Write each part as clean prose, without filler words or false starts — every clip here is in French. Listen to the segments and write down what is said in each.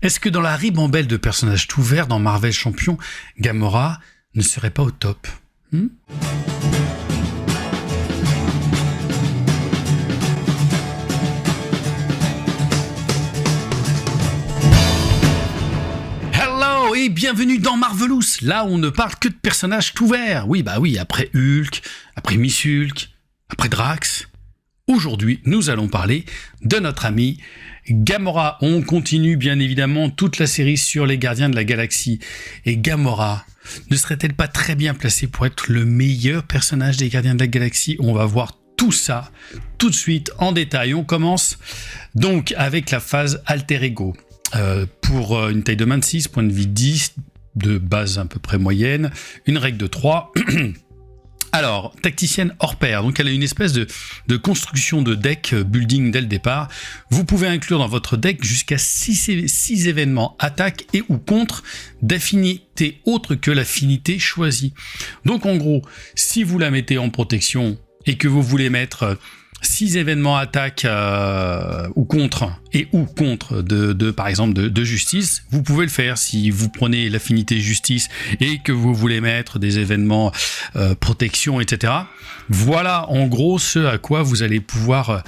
Est-ce que dans la ribambelle de personnages tout verts dans Marvel Champion, Gamora ne serait pas au top? Hello et bienvenue dans Marvelous, là où on ne parle que de personnages tout verts. Oui, après Hulk, après Miss Hulk, après Drax. Aujourd'hui, nous allons parler de notre ami Gamora. On continue bien évidemment toute la série sur les Gardiens de la Galaxie. Et Gamora ne serait-elle pas très bien placée pour être le meilleur personnage des Gardiens de la Galaxie? On va voir tout ça tout de suite en détail. On commence donc avec la phase Alter Ego. Pour une taille de main de 6, point de vie 10, de base à peu près moyenne, une règle de 3... Alors, tacticienne hors pair, donc elle a une espèce de construction de deck building dès le départ. Vous pouvez inclure dans votre deck jusqu'à 6 événements attaque et ou contre d'affinité autre que l'affinité choisie. Donc en gros, si vous la mettez en protection et que vous voulez mettre 6 événements attaque ou contre de par exemple de justice, vous pouvez le faire. Si vous prenez l'affinité justice et que vous voulez mettre des événements protection, etc. Voilà en gros ce à quoi vous allez pouvoir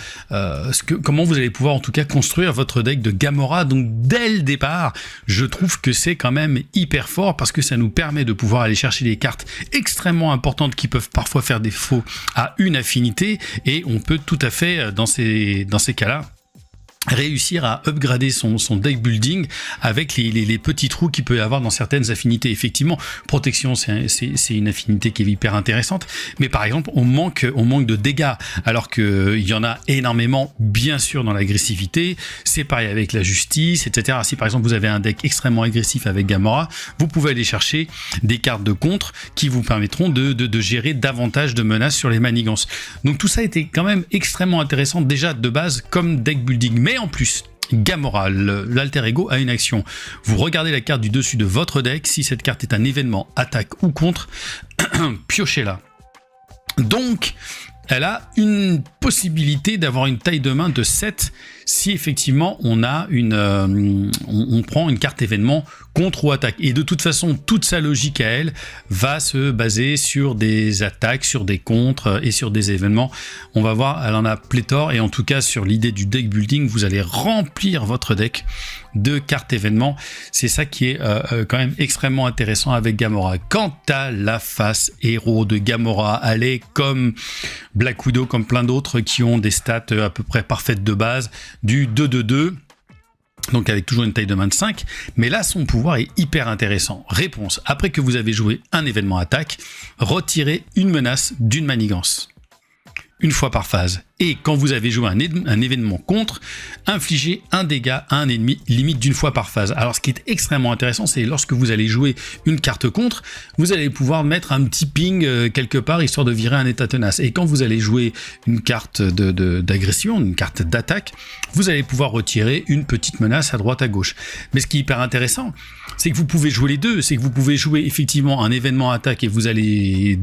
comment vous allez pouvoir en tout cas construire votre deck de Gamora. Donc dès le départ, je trouve que c'est quand même hyper fort parce que ça nous permet de pouvoir aller chercher des cartes extrêmement importantes qui peuvent parfois faire défaut à une affinité, et on peut tout à fait dans ces cas-là réussir à upgrader son deck building avec les petits trous qu'il peut y avoir dans certaines affinités. Effectivement, protection, c'est une affinité qui est hyper intéressante, mais par exemple, on manque de dégâts, alors que il y en a énormément, bien sûr, dans l'agressivité. C'est pareil avec la justice, etc. Si par exemple, vous avez un deck extrêmement agressif avec Gamora, vous pouvez aller chercher des cartes de contre qui vous permettront de gérer davantage de menaces sur les manigances. Donc tout ça était quand même extrêmement intéressant déjà de base comme deck building. Mais en plus, Gamora, l'alter ego, a une action. Vous regardez la carte du dessus de votre deck. Si cette carte est un événement attaque ou contre, piochez-la. Donc, elle a une possibilité d'avoir une taille de main de 7 si effectivement on a on prend une carte événement contre ou attaque. Et de toute façon, toute sa logique à elle va se baser sur des attaques, sur des contres et sur des événements. On va voir, elle en a pléthore, et en tout cas sur l'idée du deck building, vous allez remplir votre deck de cartes événements. C'est ça qui est quand même extrêmement intéressant avec Gamora. Quant à la face héros de Gamora, elle est comme Black Widow, comme plein d'autres qui ont des stats à peu près parfaites de base, du 2-2-2, donc avec toujours une taille de main de 5, mais là son pouvoir est hyper intéressant. Réponse: après que vous avez joué un événement attaque, retirez une menace d'une manigance, une fois par phase. Et quand vous avez joué un événement contre, infligez un dégât à un ennemi, limite d'une fois par phase. Alors ce qui est extrêmement intéressant, c'est lorsque vous allez jouer une carte contre, vous allez pouvoir mettre un petit ping quelque part, histoire de virer un état tenace. Et quand vous allez jouer une carte d'agression, une carte d'attaque, vous allez pouvoir retirer une petite menace à droite à gauche. Mais ce qui est hyper intéressant, c'est que vous pouvez jouer les deux. C'est que vous pouvez jouer effectivement un événement attaque et vous allez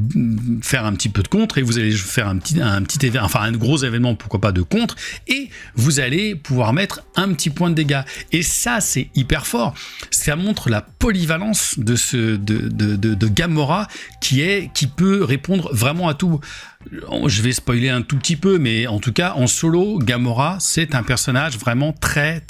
faire un petit peu de contre, et vous allez faire un gros événement, pourquoi pas de contre, et vous allez pouvoir mettre un petit point de dégâts. Et ça, c'est hyper fort. Ça montre la polyvalence de Gamora qui peut répondre vraiment à tout. Je vais spoiler un tout petit peu, mais en tout cas, en solo, Gamora, c'est un personnage vraiment très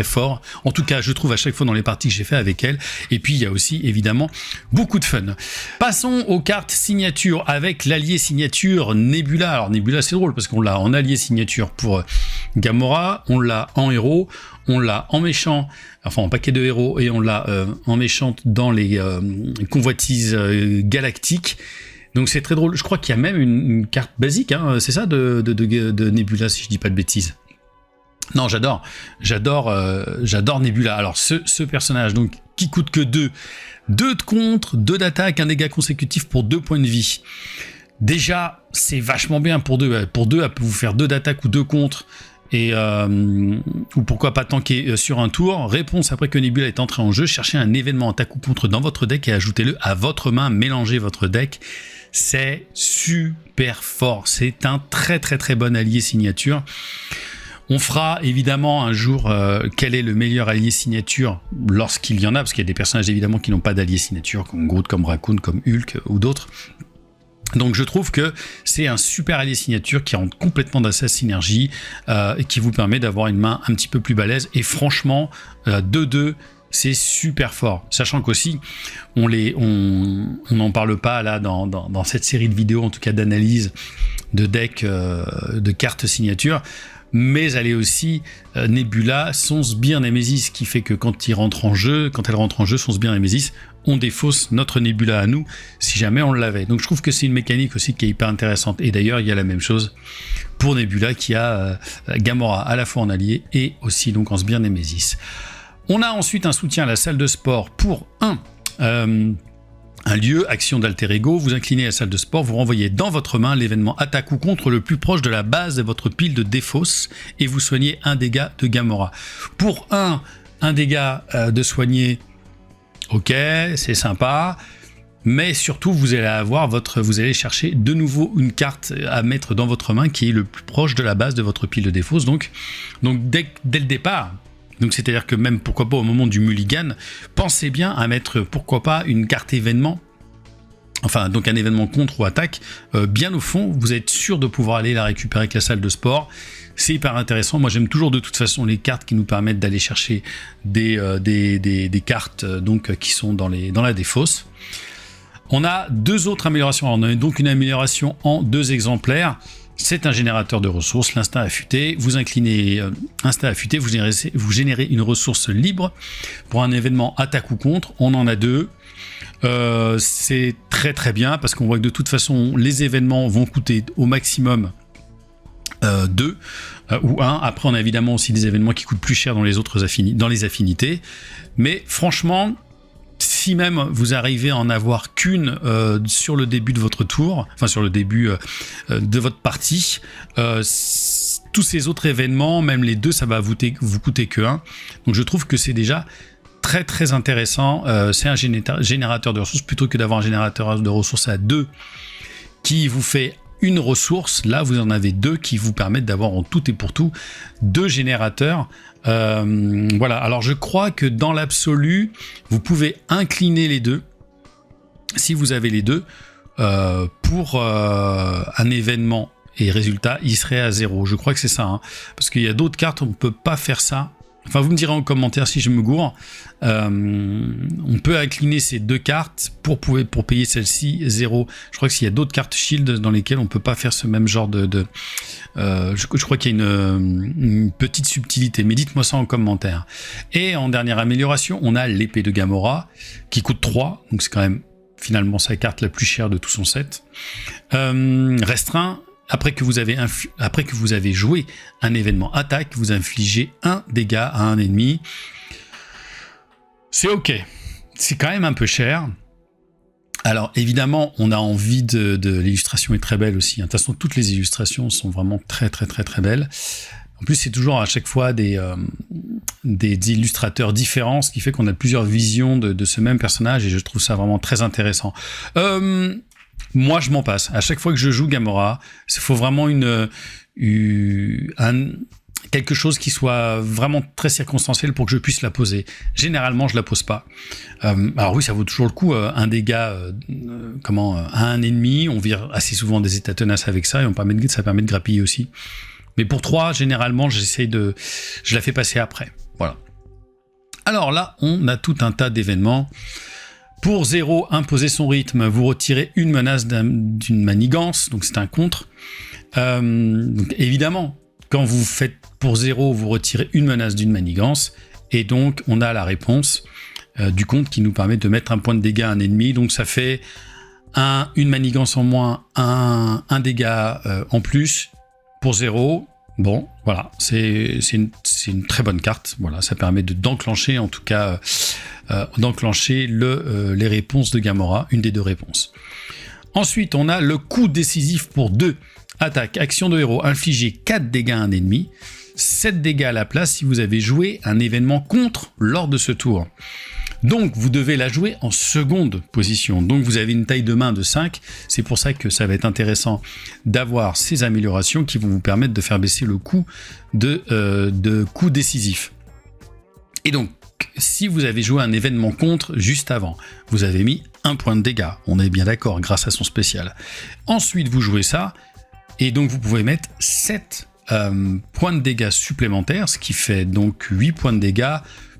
fort. En tout cas, je trouve à chaque fois dans les parties que j'ai fait avec elle. Et puis, il y a aussi, évidemment, beaucoup de fun. Passons aux cartes signature avec l'allié signature Nebula. Alors, Nebula, c'est drôle parce qu'on l'a en allié signature pour Gamora, on l'a en héros, on l'a en méchant, enfin en paquet de héros, et on l'a en méchante dans les convoitises galactiques. Donc c'est très drôle. Je crois qu'il y a même une carte basique, hein, c'est ça, de Nebula, si je dis pas de bêtises. Non, j'adore Nebula. Alors ce personnage donc qui coûte que 2 de contre, 2 d'attaque, un dégât consécutif pour 2 points de vie. Déjà, c'est vachement bien pour 2. Pour 2, elle peut vous faire 2 d'attaque ou 2 contre. Et ou pourquoi pas tanker sur un tour. Réponse: après que Nebula est entrée en jeu, cherchez un événement attaque ou contre dans votre deck et ajoutez-le à votre main. Mélangez votre deck. C'est super fort. C'est un très bon allié signature. On fera évidemment un jour quel est le meilleur allié signature lorsqu'il y en a, parce qu'il y a des personnages évidemment qui n'ont pas d'allié signature, comme Groot, comme Raccoon, comme Hulk ou d'autres. Donc je trouve que c'est un super allié signature qui rentre complètement dans sa synergie et qui vous permet d'avoir une main un petit peu plus balèze. Et franchement, 2-2, c'est super fort. Sachant qu'aussi, on n'en parle pas là dans cette série de vidéos, en tout cas d'analyse de deck de cartes signature. Mais elle est aussi Nebula, son Sbire Nemesis, qui fait que quand elle rentre en jeu, son Sbire Nemesis, on défausse notre Nebula à nous, si jamais on l'avait. Donc je trouve que c'est une mécanique aussi qui est hyper intéressante. Et d'ailleurs, il y a la même chose pour Nebula, qui a Gamora à la fois en allié et aussi donc en Sbire Nemesis. On a ensuite un soutien à la salle de sport pour un lieu, action d'alter ego, vous inclinez à la salle de sport, vous renvoyez dans votre main l'événement attaque ou contre le plus proche de la base de votre pile de défausse et vous soignez un dégât de Gamora. Pour un dégât de soigner, ok, c'est sympa, mais surtout vous allez chercher de nouveau une carte à mettre dans votre main qui est le plus proche de la base de votre pile de défausse. Donc dès le départ, donc c'est-à-dire que même pourquoi pas au moment du mulligan, pensez bien à mettre pourquoi pas une carte événement, enfin donc un événement contre ou attaque, bien au fond, vous êtes sûr de pouvoir aller la récupérer avec la salle de sport. C'est hyper intéressant. Moi j'aime toujours de toute façon les cartes qui nous permettent d'aller chercher des cartes donc qui sont dans la défausse. On a deux autres améliorations. Alors, on a donc une amélioration en 2 exemplaires. C'est un générateur de ressources, l'instinct affûté. Vous inclinez instinct affûté, vous générez une ressource libre pour un événement attaque ou contre. On en a 2. C'est très très bien parce qu'on voit que de toute façon les événements vont coûter au maximum 2 ou 1. Après on a évidemment aussi des événements qui coûtent plus cher dans les affinités. Mais franchement, si même vous arrivez à en avoir qu'une sur le début de votre tour, enfin sur le début de votre partie, tous ces autres événements, même les 2, ça va vous coûter que 1. Donc je trouve que c'est déjà très très intéressant. C'est un générateur de ressources plutôt que d'avoir un générateur de ressources à 2 qui vous fait une ressource. Là vous en avez 2 qui vous permettent d'avoir en tout et pour tout 2 générateurs. Voilà, alors je crois que dans l'absolu vous pouvez incliner les 2 si vous avez les 2 pour un événement et résultat il serait à 0. Je crois que c'est ça, hein, parce qu'il y a d'autres cartes on ne peut pas faire ça. Enfin, vous me direz en commentaire si je me gourre. On peut incliner ces 2 cartes pour payer celle-ci 0. Je crois que s'il y a d'autres cartes shield dans lesquelles on peut pas faire ce même genre je crois qu'il y a une petite subtilité, mais dites-moi ça en commentaire. Et en dernière amélioration, on a l'épée de Gamora qui coûte 3, donc c'est quand même finalement sa carte la plus chère de tout son set. Restreint. Après que vous avez joué un événement attaque, vous infligez 1 dégât à un ennemi. C'est ok. C'est quand même un peu cher. Alors évidemment, on a envie de l'illustration est très belle aussi. De toute façon, toutes les illustrations sont vraiment très très très très belles. En plus, c'est toujours à chaque fois des illustrateurs différents, ce qui fait qu'on a plusieurs visions de ce même personnage et je trouve ça vraiment très intéressant. Moi, je m'en passe. À chaque fois que je joue Gamora, il faut vraiment quelque chose qui soit vraiment très circonstanciel pour que je puisse la poser. Généralement, je la pose pas. Alors oui, ça vaut toujours le coup. Un dégât à un ennemi, on vire assez souvent des états tenaces avec ça et ça permet de grappiller aussi. Mais pour 3, généralement, je la fais passer après. Voilà. Alors là, on a tout un tas d'événements. Pour 0, imposer son rythme, vous retirez une menace d'une manigance, donc c'est un contre. Donc évidemment, quand vous faites pour 0, vous retirez une menace d'une manigance, et donc on a la réponse du contre qui nous permet de mettre un point de dégâts à un ennemi, donc ça fait une manigance en moins, un dégât en plus pour 0. Bon, voilà, c'est une très bonne carte. Voilà, ça permet d'enclencher, en tout cas, les réponses de Gamora, une des 2 réponses. Ensuite, on a le coup décisif pour 2. Attaque, action de héros, infliger 4 dégâts à un ennemi, 7 dégâts à la place si vous avez joué un événement contre lors de ce tour. Donc vous devez la jouer en seconde position. Donc vous avez une taille de main de 5. C'est pour ça que ça va être intéressant d'avoir ces améliorations qui vont vous permettre de faire baisser le coût de coups décisifs. Et donc, si vous avez joué un événement contre juste avant, vous avez mis 1 point de dégâts. On est bien d'accord, grâce à son spécial. Ensuite, vous jouez ça, et donc vous pouvez mettre 7 points de dégâts supplémentaires, ce qui fait donc 8 points de dégâts,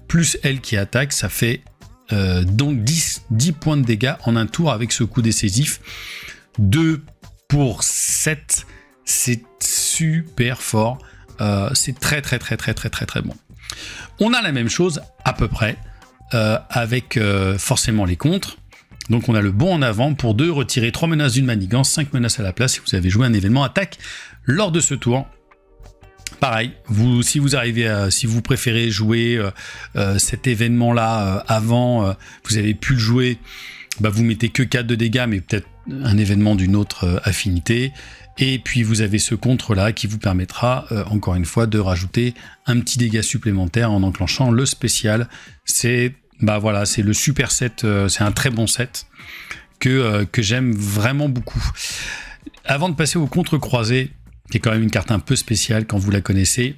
plus elle qui attaque, ça fait donc 10 points de dégâts en un tour avec ce coup décisif. 2 pour 7, c'est super fort. C'est très bon. On a la même chose à peu près avec forcément les contres. Donc on a le bond en avant pour 2, retirer 3 menaces d'une manigance, 5 menaces à la place si vous avez joué un événement attaque lors de ce tour. Pareil, si vous préférez jouer cet événement-là avant, vous avez pu le jouer, bah vous mettez que 4 de dégâts, mais peut-être un événement d'une autre affinité. Et puis vous avez ce contre-là qui vous permettra, encore une fois, de rajouter un petit dégât supplémentaire en enclenchant le spécial. C'est le super set, c'est un très bon set que j'aime vraiment beaucoup. Avant de passer au contre-croisé, qui est quand même une carte un peu spéciale quand vous la connaissez.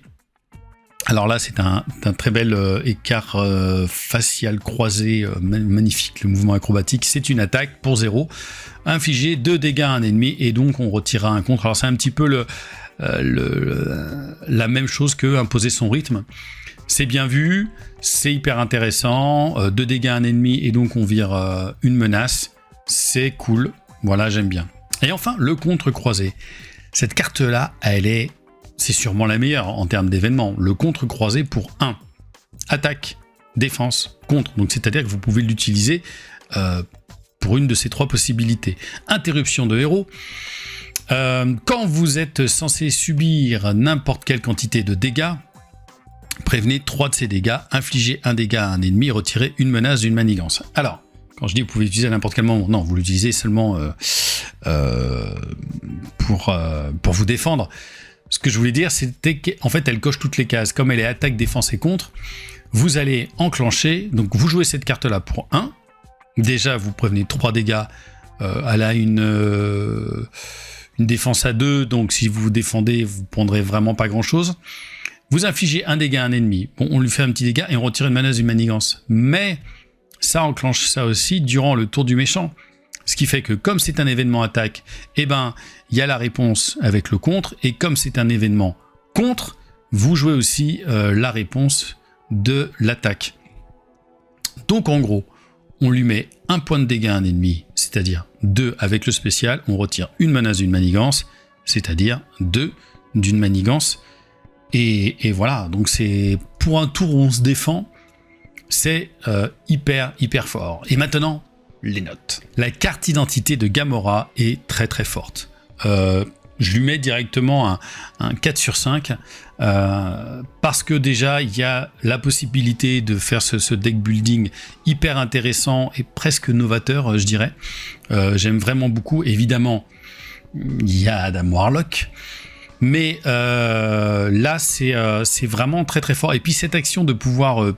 Alors là, c'est un très bel écart facial croisé, magnifique, le mouvement acrobatique. C'est une attaque pour 0, infliger 2 dégâts à un ennemi, et donc on retirera un contre. Alors c'est un petit peu la même chose que imposer son rythme. C'est bien vu, c'est hyper intéressant, 2 dégâts à un ennemi, et donc on vire une menace. C'est cool, voilà, j'aime bien. Et enfin, le contre-croisé. Cette carte-là, c'est sûrement la meilleure en termes d'événements. Le contre-croisé pour 1. Attaque, défense, contre. Donc c'est-à-dire que vous pouvez l'utiliser pour une de ces 3 possibilités. Interruption de héros. Quand vous êtes censé subir n'importe quelle quantité de dégâts, prévenez 3 de ces dégâts, infligez 1 dégât à un ennemi, retirez une menace d'une manigance. Alors, quand je dis vous pouvez l'utiliser à n'importe quel moment, non, vous l'utilisez seulement pour vous défendre. Ce que je voulais dire, c'était qu'en fait, elle coche toutes les cases. Comme elle est attaque, défense et contre, vous allez enclencher. Donc, vous jouez cette carte-là pour 1. Déjà, vous prévenez 3 dégâts. Elle a une défense à 2. Donc, si vous vous défendez, vous prendrez vraiment pas grand-chose. Vous infligez 1 dégât à un ennemi. Bon, on lui fait un petit dégât et on retire une menace d'une manigance. Mais ça enclenche ça aussi durant le tour du méchant. Ce qui fait que comme c'est un événement attaque, il y a la réponse avec le contre, et comme c'est un événement contre, vous jouez aussi la réponse de l'attaque. Donc en gros, on lui met 1 point de dégâts à un ennemi, c'est-à-dire 2 avec le spécial, on retire une menace d'une manigance, c'est-à-dire 2 d'une manigance, et voilà, donc c'est pour un tour où on se défend, c'est hyper fort. Et maintenant, les notes. La carte identité de Gamora est très forte. Je lui mets directement un 4 sur 5 parce que déjà il y a la possibilité de faire ce deck building hyper intéressant et presque novateur, je dirais. J'aime vraiment beaucoup. Évidemment, il y a Adam Warlock. Mais là, c'est vraiment très fort. Et puis cette action de pouvoir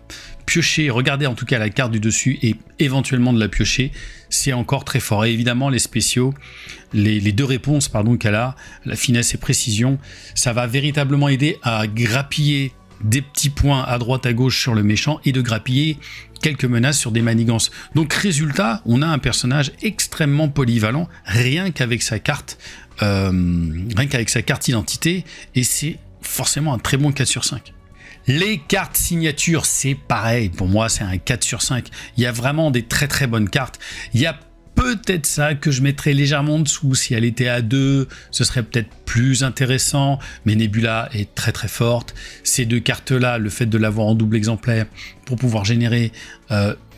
piocher, regarder en tout cas la carte du dessus et éventuellement de la piocher, c'est encore très fort. Et évidemment, les spéciaux, les 2 réponses qu'elle a, la finesse et précision, ça va véritablement aider à grappiller des petits points à droite à gauche sur le méchant et de grappiller quelques menaces sur des manigances. Donc résultat, on a un personnage extrêmement polyvalent rien qu'avec sa carte identité, et c'est forcément un très bon 4 sur 5. Les cartes signatures, c'est pareil, pour moi c'est un 4 sur 5. Il y a vraiment des très bonnes cartes. Il y a peut-être ça que je mettrais légèrement en dessous. Si elle était à 2, ce serait peut-être plus intéressant, mais Nebula est très forte. Ces 2 cartes-là, le fait de l'avoir en double exemplaire pour pouvoir générer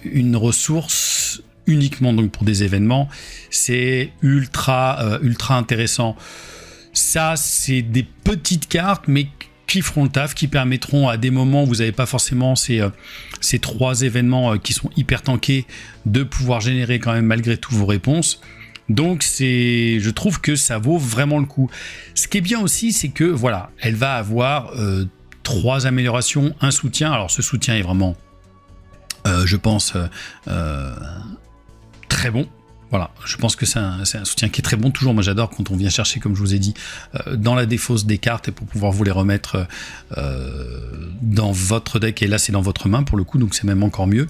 une ressource uniquement donc pour des événements, c'est ultra intéressant. Ça, c'est des petites cartes, mais qui feront le taf, qui permettront à des moments où vous n'avez pas forcément ces 3 événements qui sont hyper tankés, de pouvoir générer quand même malgré tout vos réponses. Donc je trouve que ça vaut vraiment le coup. Ce qui est bien aussi, c'est que voilà, elle va avoir 3 améliorations, un soutien. Alors ce soutien est vraiment je pense, très bon. Voilà, je pense que c'est un soutien qui est très bon. Toujours, moi j'adore quand on vient chercher, comme je vous ai dit, dans la défausse des cartes et pour pouvoir vous les remettre dans votre deck. Et là, c'est dans votre main pour le coup, donc c'est même encore mieux.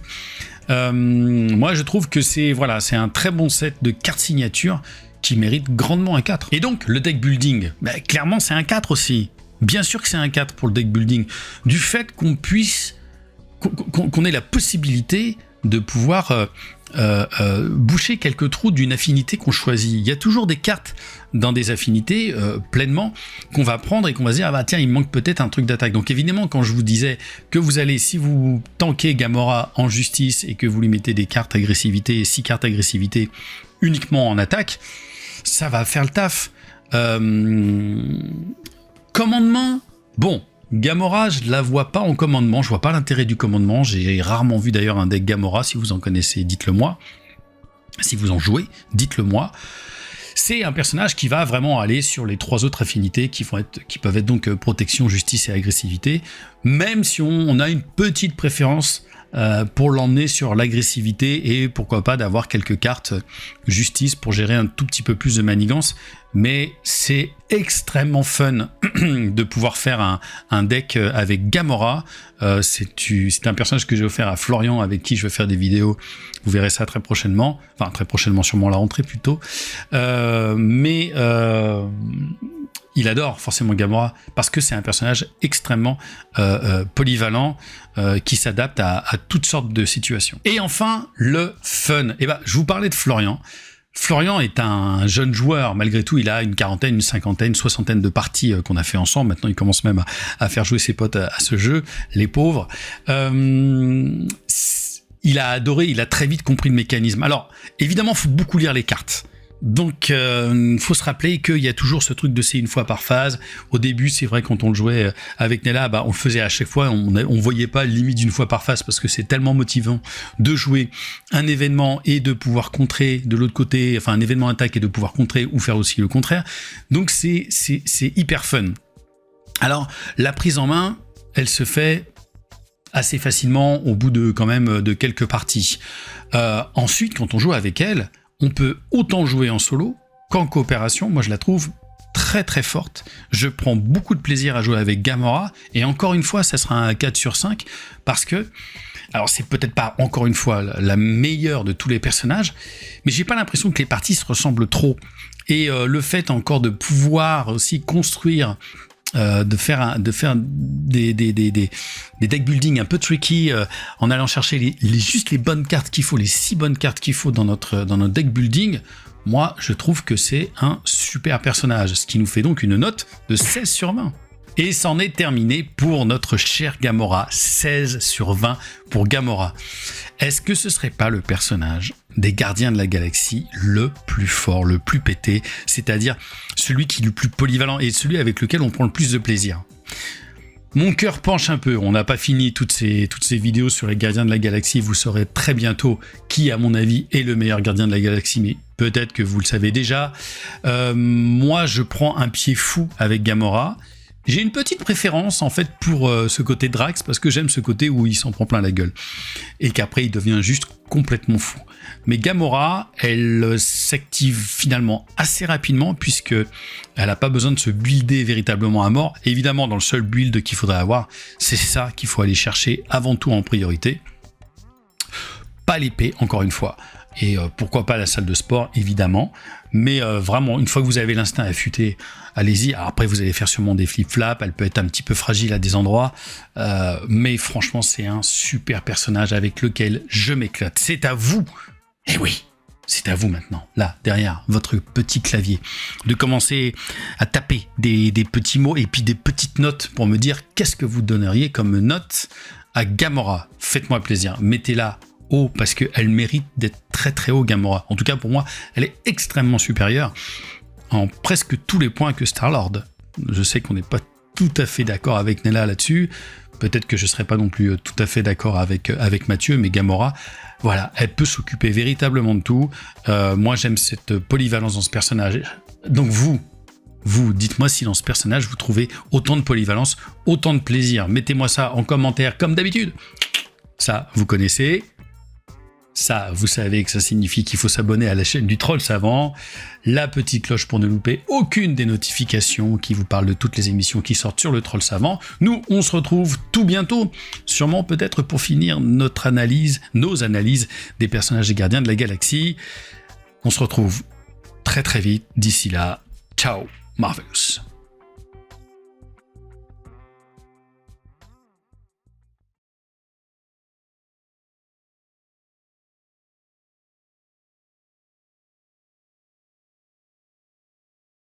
Moi, je trouve que c'est un très bon set de cartes signature qui mérite grandement un 4. Et donc, le deck building, clairement, c'est un 4 aussi. Bien sûr que c'est un 4 pour le deck building. Du fait qu'on puisse, qu'on ait la possibilité de pouvoir boucher quelques trous d'une affinité qu'on choisit. Il y a toujours des cartes dans des affinités pleinement qu'on va prendre et qu'on va se dire ah bah tiens, il me manque peut-être un truc d'attaque. Donc évidemment, quand je vous disais que vous allez, si vous tankez Gamora en justice et que vous lui mettez des cartes agressivité, 6 cartes agressivité uniquement en attaque, ça va faire le taf. Commandement, bon, Gamora, je la vois pas en commandement, je vois pas l'intérêt du commandement, j'ai rarement vu d'ailleurs un deck Gamora, si vous en connaissez, dites-le moi. Si vous en jouez, dites-le moi. C'est un personnage qui va vraiment aller sur les 3 autres affinités qui peuvent être donc protection, justice et agressivité, même si on a une petite préférence pour l'emmener sur l'agressivité et pourquoi pas d'avoir quelques cartes justice pour gérer un tout petit peu plus de manigance. Mais c'est extrêmement fun de pouvoir faire un deck avec Gamora. C'est un personnage que j'ai offert à Florian, avec qui je vais faire des vidéos. Vous verrez ça très prochainement. Enfin, très prochainement, sûrement à la rentrée plutôt. Il adore forcément Gamora parce que c'est un personnage extrêmement polyvalent qui s'adapte à toutes sortes de situations. Et enfin, le fun. Je vous parlais de Florian. Florian est un jeune joueur, malgré tout, il a une quarantaine, une cinquantaine, une soixantaine de parties qu'on a fait ensemble. Maintenant, il commence même à faire jouer ses potes à ce jeu, les pauvres. Il a adoré, il a très vite compris le mécanisme. Alors, évidemment, il faut beaucoup lire les cartes. Donc, faut se rappeler qu'il y a toujours ce truc de c'est une fois par phase. Au début, c'est vrai, quand on le jouait avec Nella, on le faisait à chaque fois. On voyait pas limite d'une fois par phase parce que c'est tellement motivant de jouer un événement et de pouvoir contrer de l'autre côté, enfin un événement attaque et de pouvoir contrer ou faire aussi le contraire. Donc, c'est hyper fun. Alors, la prise en main, elle se fait assez facilement au bout de quelques parties. Ensuite, quand on joue avec elle, on peut autant jouer en solo qu'en coopération. Moi, je la trouve très très forte. Je prends beaucoup de plaisir à jouer avec Gamora. Et encore une fois, ça sera un 4 sur 5 parce que, alors c'est peut-être pas encore une fois la meilleure de tous les personnages, mais j'ai pas l'impression que les parties se ressemblent trop. Et le fait encore de pouvoir aussi construire de faire des deck building un peu tricky en allant chercher juste les bonnes cartes qu'il faut, les 6 bonnes cartes qu'il faut dans notre deck building. Moi, je trouve que c'est un super personnage, ce qui nous fait donc une note de 16 sur 20. Et c'en est terminé pour notre cher Gamora, 16 sur 20 pour Gamora. Est-ce que ce serait pas le personnage des Gardiens de la Galaxie le plus fort, le plus pété, c'est-à-dire celui qui est le plus polyvalent et celui avec lequel on prend le plus de plaisir? Mon cœur penche un peu, on n'a pas fini toutes ces vidéos sur les Gardiens de la Galaxie, vous saurez très bientôt qui, à mon avis, est le meilleur Gardien de la Galaxie, mais peut-être que vous le savez déjà. Moi, je prends un pied fou avec Gamora. J'ai une petite préférence en fait pour ce côté Drax parce que j'aime ce côté où il s'en prend plein la gueule et qu'après il devient juste complètement fou. Mais Gamora, elle s'active finalement assez rapidement puisque elle n'a pas besoin de se builder véritablement à mort. Et évidemment, dans le seul build qu'il faudrait avoir, c'est ça qu'il faut aller chercher avant tout en priorité. Pas l'épée, encore une fois. Et pourquoi pas la salle de sport, évidemment. Mais vraiment, une fois que vous avez l'instinct affûté, allez-y. Alors après, vous allez faire sûrement des flip-flaps. Elle peut être un petit peu fragile à des endroits. Mais franchement, c'est un super personnage avec lequel je m'éclate. C'est à vous. Eh oui, c'est à vous maintenant, là, derrière votre petit clavier, de commencer à taper des petits mots et puis des petites notes pour me dire qu'est-ce que vous donneriez comme note à Gamora. Faites-moi plaisir. Mettez-la haut parce qu'elle mérite d'être très très haut, Gamora. En tout cas, pour moi, elle est extrêmement supérieure en presque tous les points que Star-Lord. Je sais qu'on n'est pas tout à fait d'accord avec Nella là-dessus. Peut-être que je ne serai pas non plus tout à fait d'accord avec Mathieu, mais Gamora, voilà, elle peut s'occuper véritablement de tout. Moi, j'aime cette polyvalence dans ce personnage. Donc vous, dites-moi si dans ce personnage, vous trouvez autant de polyvalence, autant de plaisir. Mettez-moi ça en commentaire, comme d'habitude. Ça, vous connaissez. ça, vous savez que ça signifie qu'il faut s'abonner à la chaîne du Troll Savant, la petite cloche pour ne louper aucune des notifications qui vous parlent de toutes les émissions qui sortent sur le Troll Savant. Nous, on se retrouve tout bientôt, sûrement peut-être pour finir nos analyses des personnages des Gardiens de la Galaxie. On se retrouve très très vite. D'ici là, ciao Marvelous.